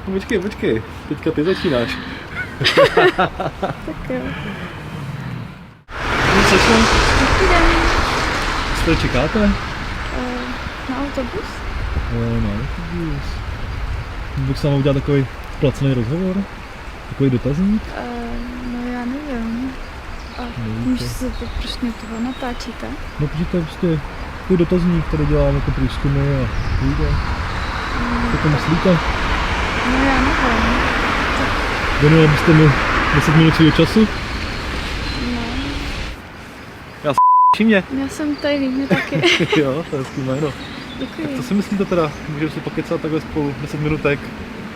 No, počkej, teďka ty začínáš. Tak jo. No, sešlo? Dobrý den. Co tady čekáte? Na autobus? No, autobus. Bych s vámi udělat takový placený rozhovor? Takový dotazník? No já nevím. Můžu se to, proč mě toho natáčíte? No, protože to je prostě takový dotazník, který dělám jako průzkumy a víte. Co to myslíte? No já nevím. Věnoval byste mi 10 minut svého času? No. Já mě. Já jsem tady mě taky. Jo, to je hezký jméno. Děkuji. Co si myslíte teda? Můžeme si pokecat takhle spolu 10 minutek?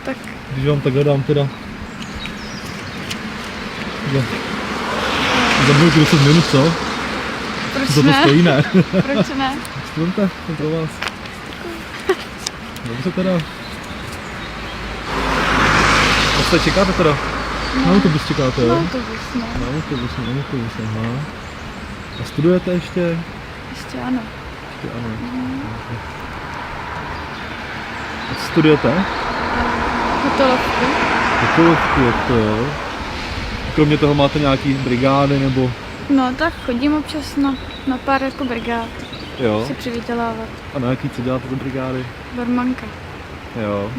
Tak Když vám takhle dám teda za mnou 10 minut, co? proč Za to ne? stojí, ne? Proč ne? Studente, jsem pro vás. Dobře teda. A co čekáte teda? Na autobus čekáte, jo? Na autobus, no. Na autobus, aha. A studujete ještě? Ještě ano. Ještě ano. A co studujete? Hotelovku. Hotelovku, jak to jo? Kromě toho máte nějaký brigády nebo? No tak chodím občas na pár jako brigád. Jo. Si přivydělávat. A na jaký co děláte za brigády? Barmanka. Jo.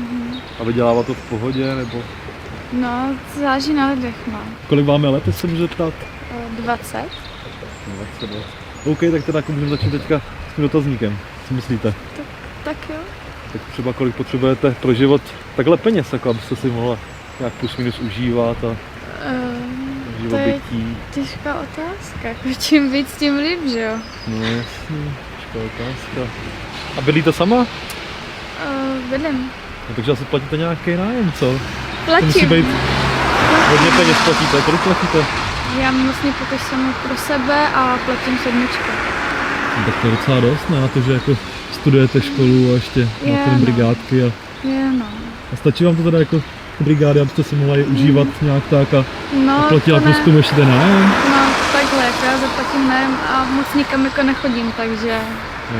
A vydělává to v pohodě nebo? No, záleží na lidech, no. Kolik vám je let, jestli se můžu zeptat? 20. 22. OK, tak teda jako můžeme začít teďka s tím dotazníkem. Co myslíte? Tak jo. Tak třeba kolik potřebujete pro život takhle peněz, jako abyste si mohla nějak plus minus užívat a To je živobytí. těžká otázka. Jako čím víc, tím líp, že jo? No jasný, těžká otázka. A bydlíte sama? Bydlím. No, takže asi platíte nějaký nájem, co? To musí Platím. být hodně peněz platíte. Kolik platíte? Já mám vlastně pokud sama pro sebe a platím 7. No, tak to je docela dost, ne? Na to, že jako studujete školu a ještě máte no. brigádky a Je, no. A stačí vám to teda jako brigády, abyste si mohla je užívat nějak tak a No, platila to ne. prostě ještě ten nájem? No, takhle, jako já zaplatím nájem a moc nikam jako nechodím, takže...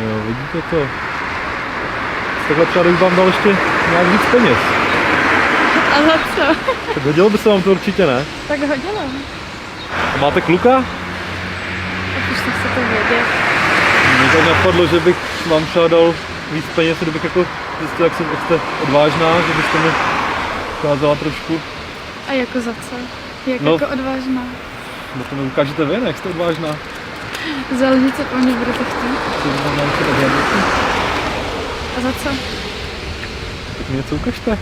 Jo, vidíte to. Takhle třeba bych vám dal ještě nějak víc peněz. A za co? Tak hodilo by se vám to určitě, ne? Tak hodilo. A máte kluka? Tak už nechci to vědět. Mně to napadlo, že bych vám třeba dal víc peněz, kdybych jako zjistil, jak jste odvážná, že byste mi ukázala trošku. A jako za co? Jak No. jako odvážná? No to mi ukážete vy, ne? Jak jste odvážná. Záleží, co po mně budete chtít. Co vám dám třeba hlednout? A za co? Tak mi něco ukažte.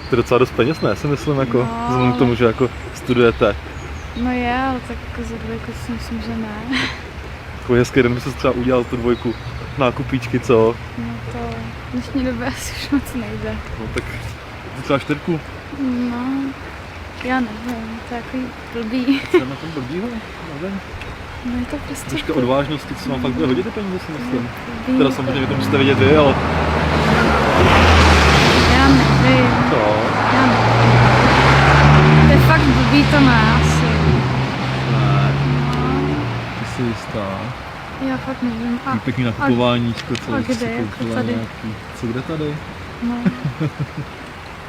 To je docela dost peněz, ne? Si myslím, jako No. vzhledem k tomu, že jako studujete. No je, ale tak jako za 2 si myslím, že ne. Takový hezký den by se třeba udělal tu 2 nákupíčky, co? No to v dnešní době asi už moc nejde. No tak třeba 4. No, já nevím, to je takový blbý. Co je na tom blbýho? No je to prostě... Troška odvážnosti, co vám fakt bude hodit ty peníze, si myslím. blbý, Teda jako- samozřejmě to musíte vědět vy, ale Já nevím, co? já nevím. To je fakt blbý, to ne asi. Ne, No, ty jsi jistá. já fakt nevím. Takový pěkný nakupováníčko, co a jsi kde? Jako koupila tady? nějaký. Co kde tady? No.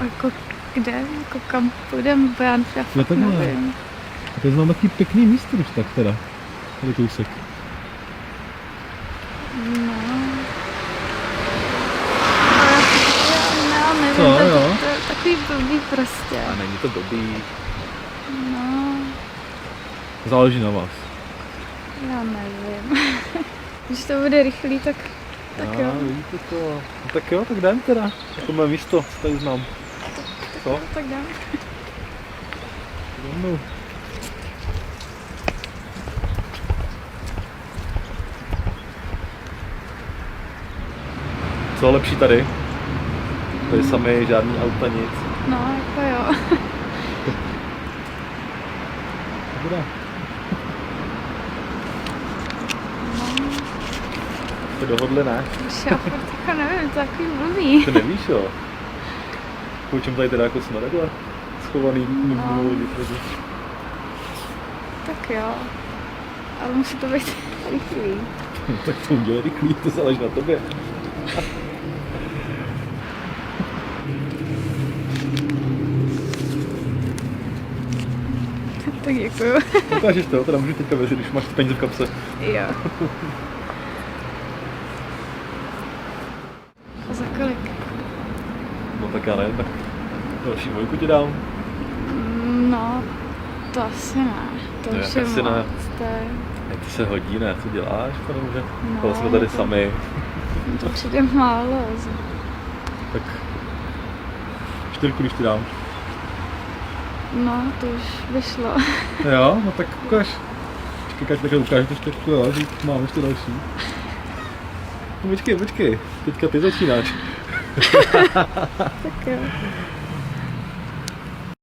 A jako kde? Jako kam půjdeme? Bo já Jo, fakt takhle. nevím. A to znám takový pěkný místo, když tak teda. Tady kousek. No. Ale já nevím, Co, to jo? je takový blbý prostě. A není to blbý. No, Záleží na vás. já nevím. Když to bude rychlý, tak jo. Vidíte to. No, tak jo, tak jdem teda. To mé místo, co tady znám. Co? Tak dám. Jdeme. Co lepší tady? Tady samý, žádný auta, nic. No, jako jo. Dobrá. Jste dohodli, ne? Už já fakt jako nevím, to je takový blbý. Ty nevíš, jo? Po čem tady teda jako jsme takhle schovaný No. lidi lidi. Tak jo. Ale musí to být rychlý. Tak to udělej rychlý, to záleží na tobě. Tak děkuju. Ukážeš to, teda můžu teďka věřit, když máš ty peníze v kapse. Jo. A za kolik? No tak já nevím, tak další 2 ti dám. No, to asi ne. To Jak už je asi ne? moc. To je... Jak to se hodí, ne? Co děláš, panomže? No, No, jsme tady to- sami. To přijde málo. Tak 4, když ti dám. No, to už vyšlo. Jo, no tak ukáž. Počkej, takhle ukážu to 4, jo, že mám ještě další. No počkej, teďka ty začínáš. Tak jo.